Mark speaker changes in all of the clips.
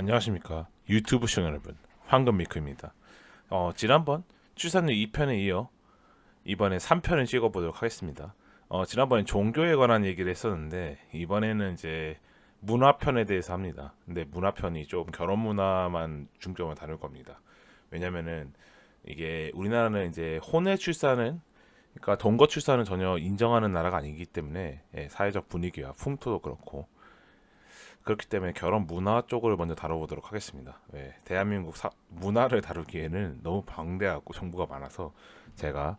Speaker 1: 안녕하십니까 유튜브 시청자 여러분, 황금미크입니다. 지난번 출산율 2편에 이어 이번에 3편을 찍어보도록 하겠습니다. 지난번에 종교에 관한 얘기를 했었는데 이번에는 이제 문화편에 대해서 합니다. 근데 문화편이 좀 결혼 문화만 중점을 다룰 겁니다. 왜냐면은 이게 우리나라는 이제 혼외 출산은, 그러니까 동거 출산은 전혀 인정하는 나라가 아니기 때문에 사회적 분위기와 풍토도 그렇고, 그렇기 때문에 결혼 문화 쪽을 먼저 다뤄보도록 하겠습니다. 대한민국 문화를 다루기에는 너무 방대하고 정보가 많아서 제가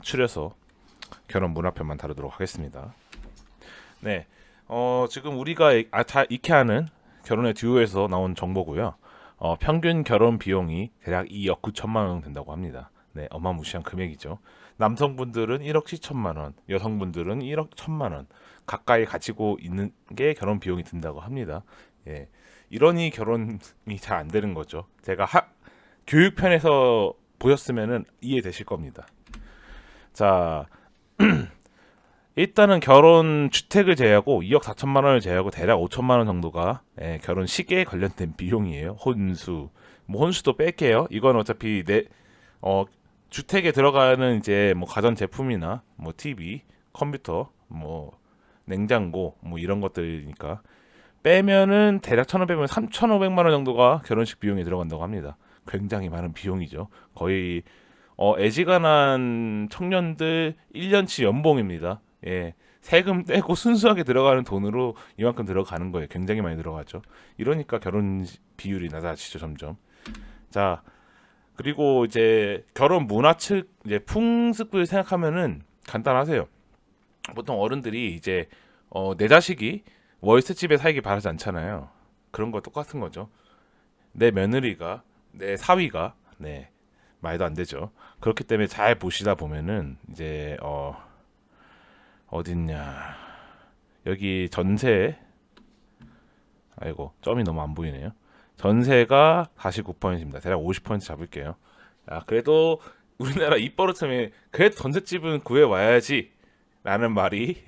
Speaker 1: 추려서 결혼 문화편만 다루도록 하겠습니다. 네, 지금 우리가 잘 익히 아는 결혼의 듀오에서 나온 정보고요. 평균 결혼 비용이 대략 2억 9천만 원 된다고 합니다. 네, 어마무시한 금액이죠. 남성분들은 1억 7천만 원, 여성분들은 1억 1천만 원 가까이 가지고 있는 게 결혼 비용이 든다고 합니다. 예, 이러니 결혼이 잘 안 되는 거죠. 제가 교육편에서 보셨으면은 이해되실 겁니다. 자, 일단은 결혼 주택을 제외하고 2억 4천만 원을 제외하고 대략 5천만 원 정도가 결혼 시기에 관련된 비용이에요. 혼수, 뭐 혼수도 뺄게요. 이건 어차피 주택에 들어가는 이제 뭐 가전 제품이나 뭐 TV, 컴퓨터, 뭐 냉장고, 뭐 이런 것들이니까 빼면은 대략 1,500만 3,500만 원 정도가 결혼식 비용에 들어간다고 합니다. 굉장히 많은 비용이죠. 거의 애지간한 청년들 1년치 연봉입니다. 예. 세금 떼고 순수하게 들어가는 돈으로 이만큼 들어가는 거예요. 굉장히 많이 들어가죠. 이러니까 결혼 비율이 낮아지죠, 점점. 자, 그리고 이제 결혼 문화 측 이제 풍습을 생각하면은 간단하세요. 보통 어른들이 이제 내 자식이 월세 집에 살기 바라지 않잖아요. 그런 거 똑같은 거죠. 내 며느리가, 내 사위가, 네, 말도 안 되죠. 그렇기 때문에 잘 보시다 보면은 이제 어딨냐, 여기 전세, 아이고 점이 너무 안 보이네요. 전세가 49%입니다. 대략 50% 잡을게요. 그래도 우리나라 입버릇하면 그래도 전셋집은 구해 와야지 라는 말이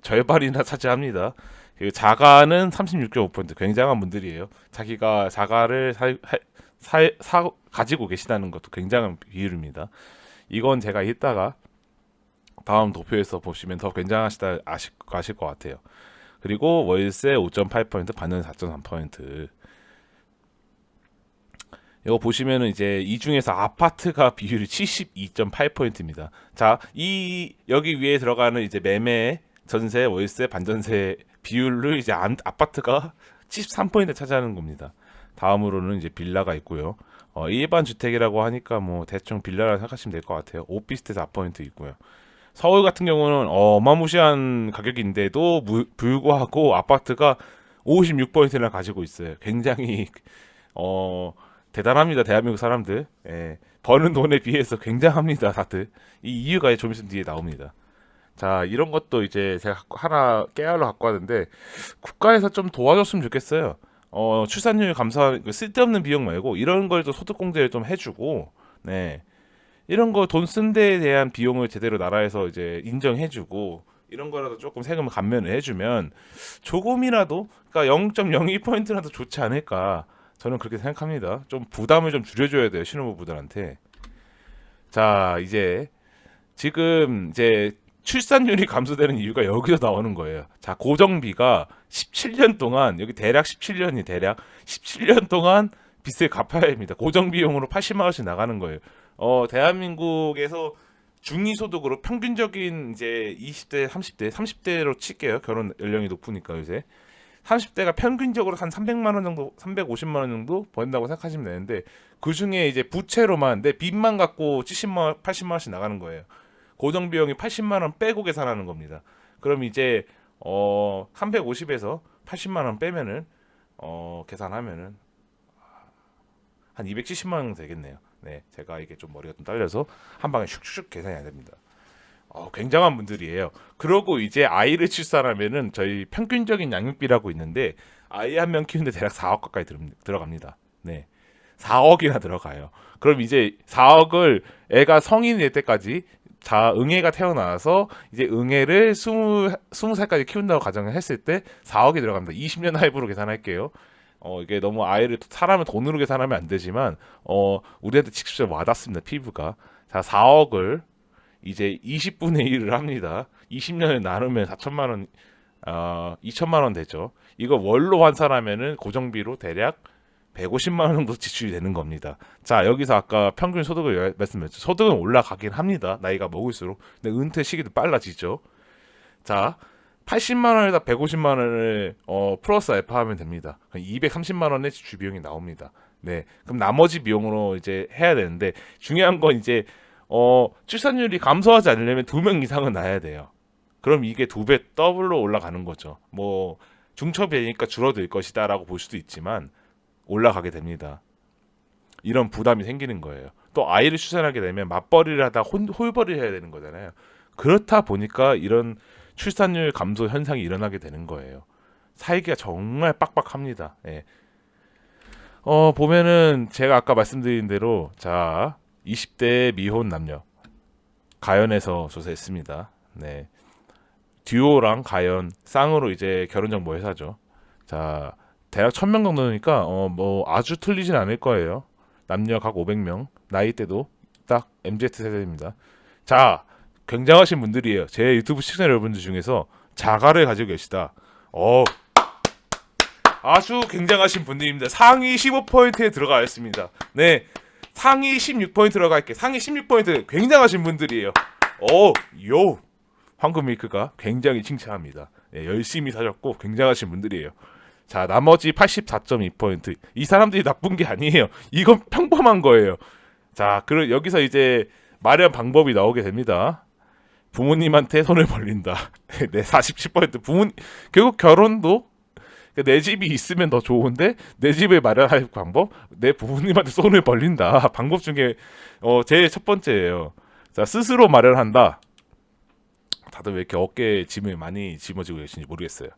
Speaker 1: 절반이나 차지합니다. 그리고 자가는 36.5%, 굉장한 분들이에요. 자기가 자가를 가지고 계시다는 것도 굉장한 비율입니다. 이건 제가 이따가 다음 도표에서 보시면 더 굉장하시다 아실 것 같아요. 그리고 월세 5.8%, 반은 4.3%. 이거 보시면은 이제 이 중에서 아파트가 비율이 72.8%입니다. 자, 여기 위에 들어가는 이제 매매, 전세, 월세, 반전세 비율을 이제 아파트가 73% 차지하는 겁니다. 다음으로는 이제 빌라가 있고요. 일반 주택이라고 하니까 뭐 대충 빌라라 생각하시면 될 것 같아요. 오피스텔 4% 있고요. 서울 같은 경우는 어마무시한 가격인데도 불구하고 아파트가 56%나 가지고 있어요. 굉장히 대단합니다. 대한민국 사람들. 버는 돈에 비해서 굉장합니다. 다들. 이 이유가 좀 있으면 뒤에 나옵니다. 자, 이런 것도 이제 제가 하나 깨알로 갖고 왔는데 국가에서 좀 도와줬으면 좋겠어요. 출산율 감소, 쓸데없는 비용 말고 이런 걸도 소득공제를 좀 해주고, 네, 이런 거 돈 쓴 데에 대한 비용을 제대로 나라에서 이제 인정해주고, 이런 거라도 조금 세금을 감면을 해주면 조금이라도, 그러니까 0.02%라도 좋지 않을까, 저는 그렇게 생각합니다. 좀 부담을 좀 줄여줘야 돼요, 신혼부부들한테. 자, 이제 지금 이제 출산율이 감소되는 이유가 여기서 나오는 거예요. 자, 고정비가 17년 동안, 여기 대략 17년이 대략 17년 동안 빚을 갚아야 합니다. 고정비용으로 80만 원씩 나가는 거예요. 대한민국에서 중위소득으로 평균적인 이제 20대, 30대로 칠게요. 결혼 연령이 높으니까 요새 30대가 평균적으로 한 300만 원 정도, 350만 원 정도 번다고 생각하시면 되는데, 그 중에 이제 부채로만 내 빚만 갖고 70만 원, 80만 원씩 나가는 거예요. 고정 비용이 80만 원 빼고 계산하는 겁니다. 그럼 이제 350에서 80만 원 빼면은 계산하면은 한 270만 원 되겠네요. 네, 제가 이게 좀 머리가 좀 딸려서 한 방에 슉슉 계산이 안 됩니다. 굉장한 분들이에요. 그러고 이제 아이를 출산하면은 저희 평균적인 양육비라고 있는데 아이 한 명 키우는데 대략 4억 가까이 들어갑니다. 네, 4억이나 들어가요. 그럼 이제 4억을 애가 성인이 될 때까지, 자, 응애가 태어나서 이제 응애를 20살까지 키운다고 가정을 했을 때 4억이 들어갑니다. 20년 할부로 계산할게요. 이게 너무 아이를 사람을 돈으로 계산하면 안 되지만 우리한테 직접 와닿습니다. 피부가. 자, 4억을 이제 20분의 1을 합니다. 20년을 나누면 4천만 원, 2천만 원 되죠. 이거 월로 환산하면은 고정비로 대략 150만 원 정도 지출이 되는 겁니다. 자, 여기서 아까 평균 소득을 말씀드렸죠. 소득은 올라가긴 합니다. 나이가 먹을수록. 근데 은퇴 시기도 빨라지죠. 자, 80만 원에다 150만 원을 플러스 알파 하면 됩니다. 230만 원의 지출 비용이 나옵니다. 네. 그럼 나머지 비용으로 이제 해야 되는데 중요한 건 이제 출산율이 감소하지 않으려면 2명 이상은 낳아야 돼요. 그럼 이게 2배 더블로 올라가는 거죠. 뭐 중첩이니까 줄어들 것이다라고 볼 수도 있지만 올라가게 됩니다. 이런 부담이 생기는 거예요. 또 아이를 출산하게 되면 맞벌이를 하다 홀벌이를 해야 되는 거잖아요. 그렇다 보니까 이런 출산율 감소 현상이 일어나게 되는 거예요. 살기가 정말 빡빡합니다. 예. 보면은 제가 아까 말씀드린 대로 자 20대 미혼 남녀 가연에서 조사했습니다. 네. 듀오랑 가연 쌍으로 이제 결혼정보 회사죠. 자 대략 1000명 정도니까 뭐 아주 틀리진 않을 거예요. 남녀 각 500명, 나이대도 딱 MZ 세대입니다. 자, 굉장하신 분들이에요. 제 유튜브 시청자 여러분들 중에서 자가를 가지고 계시다. 아주 굉장하신 분들입니다. 상위 15%에 들어가 있습니다. 네, 상위 16% 들어갈게. 상위 16% 굉장하신 분들이에요. 요 황금 밀크가 굉장히 칭찬합니다. 네, 열심히 사셨고 굉장하신 분들이에요. 자, 나머지 84.2%. 이 사람들이 나쁜 게 아니에요. 이건 평범한 거예요. 자, 그럼 여기서 이제 마련 방법이 나오게 됩니다. 부모님한테 손을 벌린다. 네, 47%. 결국 결혼도 내 집이 있으면 더 좋은데 내 집을 마련할 방법? 내 부모님한테 손을 벌린다. 방법 중에 제일 첫 번째예요. 자, 스스로 마련한다. 다들 왜 이렇게 어깨에 짐을 많이 짊어지고 계신지 모르겠어요.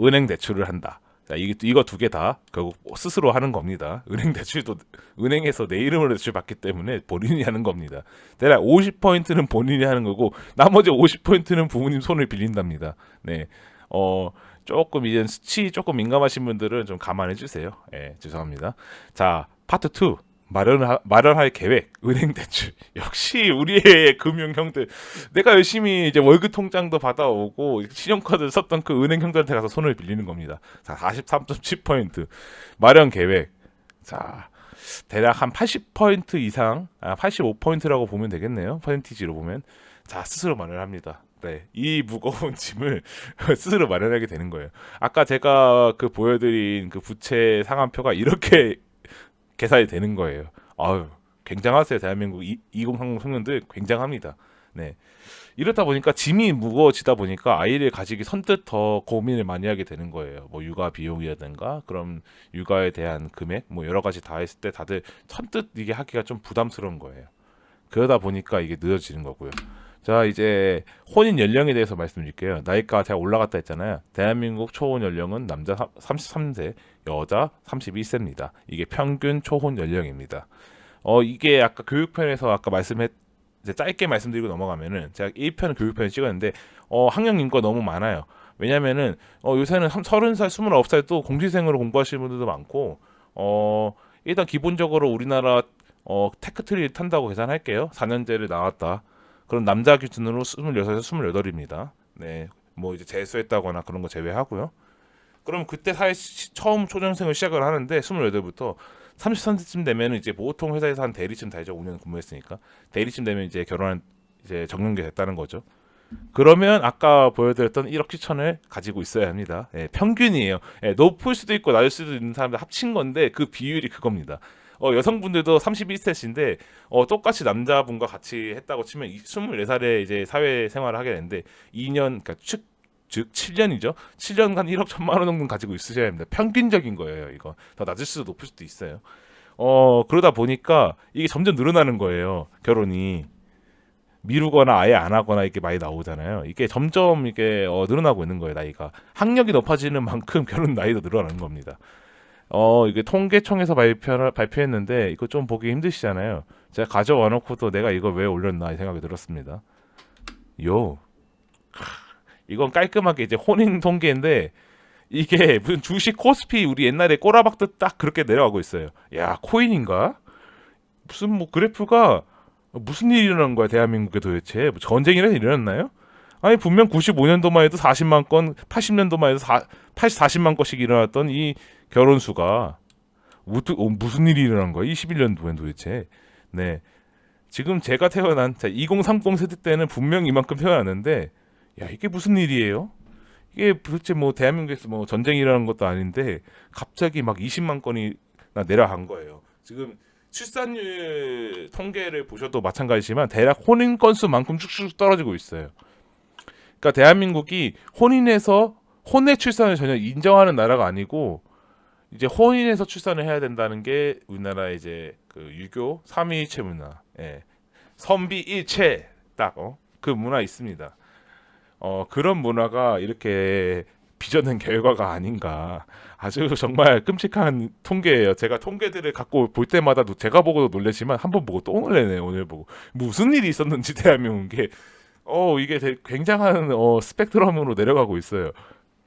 Speaker 1: 은행 대출을 한다. 자, 이거 두 개 다 결국 스스로 하는 겁니다. 은행 대출도 은행에서 내 이름으로 대출 받기 때문에 본인이 하는 겁니다. 대략 50%는 본인이 하는 거고 나머지 50%는 부모님 손을 빌린답니다. 네. 조금 이제 수치 조금 민감하신 분들은 좀 감안해 주세요. 예, 죄송합니다. 자, 파트 2. 마련할 계획, 은행 대출. 역시 우리의 금융 형들. 내가 열심히 이제 월급 통장도 받아오고 신용카드 썼던 그 은행 형들한테 가서 손을 빌리는 겁니다. 자, 43.7% 마련 계획. 자, 대략 한 80% 이상, 85%라고 보면 되겠네요. 퍼센티지로 보면. 자, 스스로 마련합니다. 네, 이 무거운 짐을 스스로 마련하게 되는 거예요. 아까 제가 그 보여드린 그 부채 상환표가 이렇게 계산이 되는 거예요. 아유, 굉장하세요. 대한민국 2030 청년들 굉장합니다. 네. 이렇다 보니까 짐이 무거워지다 보니까 아이를 가지기 선뜻 더 고민을 많이 하게 되는 거예요. 뭐 육아 비용이라든가 그럼 육아에 대한 금액 뭐 여러 가지 다 했을 때 다들 선뜻 이게 하기가 좀 부담스러운 거예요. 그러다 보니까 이게 늦어지는 거고요. 자, 이제 혼인 연령에 대해서 말씀드릴게요. 나이가 제가 올라갔다 했잖아요. 대한민국 초혼 연령은 남자 33세, 여자 31세입니다. 이게 평균 초혼 연령입니다. 이게 아까 교육편에서 아까 이제 짧게 말씀드리고 넘어가면은 제가 1편 교육편을 찍었는데 학령 인구가 너무 많아요. 왜냐면은 요새는 30살, 29살도 공시생으로 공부하시는 분들도 많고 일단 기본적으로 우리나라 테크트리 탄다고 계산할게요. 4년제를 나왔다. 그럼 남자 기준으로 26에서 28입니다. 네, 뭐 이제 재수했다거나 그런 거 제외하고요. 그럼 그때 처음 초년생을 시작을 하는데 28부터 33세쯤 되면 이제 보통 회사에서 한 대리쯤 달죠. 5년 근무했으니까 대리쯤 되면 이제 결혼한 이제 정년기 됐다는 거죠. 그러면 아까 보여드렸던 1억 7천을 가지고 있어야 합니다. 예, 평균이에요. 예, 높을 수도 있고 낮을 수도 있는 사람들 합친 건데 그 비율이 그겁니다. 여성분들도 31세신데 똑같이 남자분과 같이 했다고 치면 24살에 이제 사회생활을 하게 되는데 2년 그러니까 즉 7년이죠. 7년간 1억 1천만 원 정도는 가지고 있으셔야 합니다. 평균적인 거예요. 이거 더 낮을 수도 높을 수도 있어요. 그러다 보니까 이게 점점 늘어나는 거예요. 결혼이 미루거나 아예 안 하거나 이렇게 많이 나오잖아요. 이게 점점 이게 늘어나고 있는 거예요. 나이가 학력이 높아지는 만큼 결혼 나이도 늘어나는 겁니다. 이게 통계청에서 발표했는데 이거 좀 보기 힘드시잖아요. 제가 가져와 놓고도 내가 이걸 왜 올렸나 이 생각이 들었습니다. 이건 깔끔하게 이제 혼인 통계인데 이게 무슨 주식 코스피 우리 옛날에 꼬라박듯 딱 그렇게 내려가고 있어요. 야, 코인인가? 무슨 뭐 그래프가 무슨 일이 일어난 거야 대한민국에 도대체? 뭐 전쟁이라도 일어났나요? 아니 분명 95년도만 해도 40만 건, 80년도만 해도 40만 건씩 일어났던 이 결혼 수가 무슨 일이 일어난 거야? 21년도엔 도대체. 네. 지금 제가 태어난 2030 세대 때는 분명 이만큼 태어났는데 야, 이게 무슨 일이에요? 이게 도대체 뭐 대한민국에서 뭐 전쟁이 일어난 것도 아닌데 갑자기 막 20만 건이 내려간 거예요. 지금 출산율 통계를 보셔도 마찬가지지만 대략 혼인 건수만큼 쭉쭉 떨어지고 있어요. 그러니까 대한민국이 혼외 출산을 전혀 인정하는 나라가 아니고 이제 혼인해서 출산을 해야 된다는 게 우리나라의 이제 그 유교 3위일체 문화, 예. 선비일체 딱 그 문화 있습니다. 그런 문화가 이렇게 빚어낸 결과가 아닌가. 아주 정말 끔찍한 통계예요. 제가 통계들을 갖고 볼 때마다 제가 보고도 놀라지만 한 번 보고 또 놀래네요. 오늘 보고 무슨 일이 있었는지 대한민국에 이게 굉장한 스펙트럼으로 내려가고 있어요.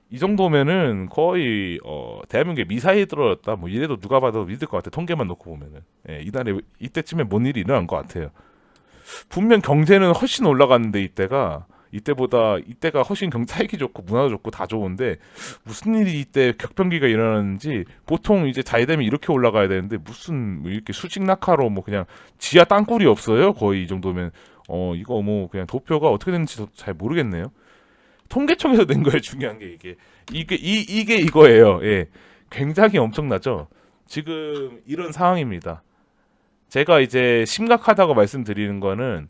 Speaker 1: 이 정도면은 거의 대한민국에 미사일 들어졌다 뭐 이래도 누가 봐도 믿을 것 같아. 통계만 놓고 보면은 이날에 이때쯤에 뭔 일이 일어난 것 같아요. 분명 경제는 훨씬 올라갔는데 이때가 훨씬 살기 좋고 문화도 좋고 다 좋은데 무슨 일이 이때 격변기가 일어나는지 보통 이제 잘 되면 이렇게 올라가야 되는데 무슨 뭐 이렇게 수직 낙하로 뭐 그냥 지하 땅굴이 없어요. 거의 이 정도면 이거 뭐 그냥 도표가 어떻게 되는지 잘 모르겠네요. 통계청에서 낸 거예요. 중요한 게 이게 이거예요. 예. 굉장히 엄청나죠. 지금 이런 상황입니다. 제가 이제 심각하다고 말씀드리는 거는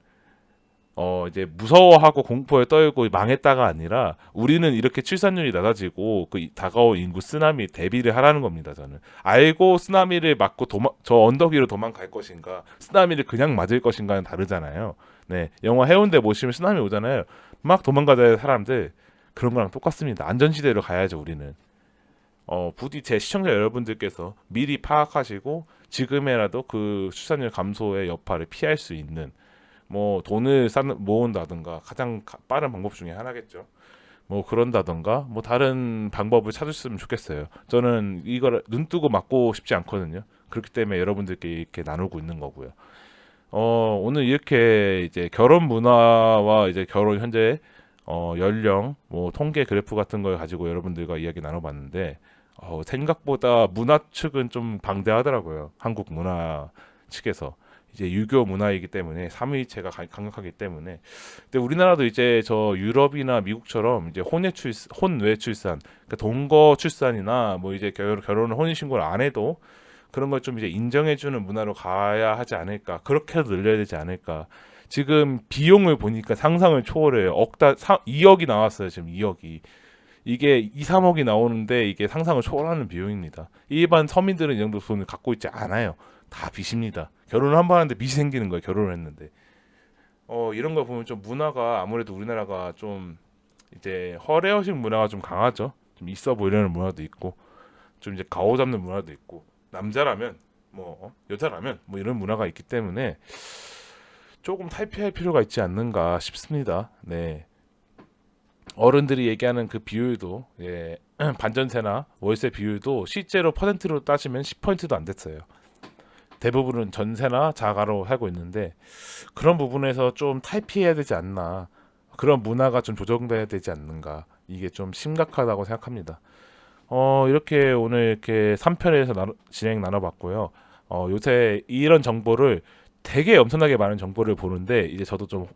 Speaker 1: 이제 무서워하고 공포에 떨고 망했다가 아니라 우리는 이렇게 출산율이 낮아지고 그 다가올 인구 쓰나미 대비를 하라는 겁니다. 저는 알고 쓰나미를 맞고 저 언덕 위로 도망갈 것인가 쓰나미를 그냥 맞을 것인가는 다르잖아요. 네, 영화 해운대 보시면 쓰나미 오잖아요. 막 도망가는 사람들 그런 거랑 똑같습니다. 안전지대로 가야죠. 우리는 부디 제 시청자 여러분들께서 미리 파악하시고 지금이라도 그 출산율 감소의 여파를 피할 수 있는 뭐 돈을 모은다든가 가장 빠른 방법 중에 하나겠죠. 뭐 그런다든가 뭐 다른 방법을 찾으셨으면 좋겠어요. 저는 이걸 눈 뜨고 맞고 싶지 않거든요. 그렇기 때문에 여러분들께 이렇게 나누고 있는 거고요. 오늘 이렇게 이제 결혼 문화와 이제 결혼 현재 연령 뭐 통계 그래프 같은 걸 가지고 여러분들과 이야기 나눠봤는데 생각보다 문화 측은 좀 방대하더라고요. 한국 문화 측에서. 이제 유교 문화이기 때문에 삼위일체가 강력하기 때문에 근데 우리나라도 이제 저 유럽이나 미국처럼 이제 혼외 출산 그러니까 동거 출산이나 뭐 이제 결혼을 혼인 신고를 안 해도 그런 걸 좀 이제 인정해주는 문화로 가야 하지 않을까 그렇게도 늘려야 되지 않을까. 지금 비용을 보니까 상상을 초월해요. 2억이 나왔어요. 지금 2억이 이게 2, 3억이 나오는데 이게 상상을 초월하는 비용입니다. 일반 서민들은 이 정도 돈을 갖고 있지 않아요. 다 빚입니다. 결혼을 한 번 하는데 빚이 생기는 거예요. 결혼을 했는데. 이런 거 보면 좀 문화가 아무래도 우리나라가 좀 이제 허례허식 문화가 좀 강하죠. 좀 있어 보이려는 문화도 있고 좀 이제 가오 잡는 문화도 있고 남자라면 뭐 여자라면 뭐 이런 문화가 있기 때문에 조금 탈피할 필요가 있지 않는가 싶습니다. 네. 어른들이 얘기하는 그 비율도 반전세나 월세 비율도 실제로 퍼센트로 따지면 10%도 안 됐어요. 대부분은 전세나 자가로 살고 있는데 그런 부분에서 좀 탈피해야 되지 않나. 그런 문화가 좀 조정돼야 되지 않는가. 이게 좀 심각하다고 생각합니다. 이렇게 오늘 이렇게 3편에서 진행 나눠봤고요. 요새 이런 정보를 되게 엄청나게 많은 정보를 보는데 이제 저도 좀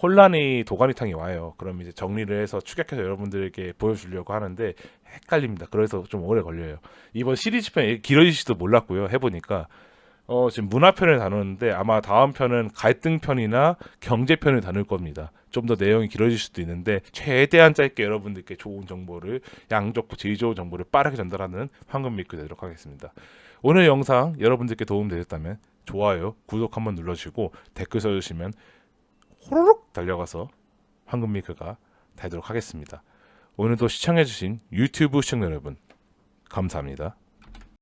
Speaker 1: 혼란이 도가니탕이 와요. 그럼 이제 정리를 해서 축약해서 여러분들에게 보여주려고 하는데 헷갈립니다. 그래서 좀 오래 걸려요. 이번 시리즈 편 길어질지도 몰랐고요. 해보니까 지금 문화편을 다루는데 아마 다음 편은 갈등편이나 경제편을 다룰 겁니다. 좀 더 내용이 길어질 수도 있는데 최대한 짧게 여러분들께 좋은 정보를 양 좋고 질 좋은 정보를 빠르게 전달하는 황금미크 되도록 하겠습니다. 오늘 영상 여러분들께 도움되셨다면 좋아요, 구독 한번 눌러주시고 댓글 써주시면 호로록 달려가서 황금미크가 되도록 하겠습니다. 오늘도 시청해주신 유튜브 시청자 여러분 감사합니다.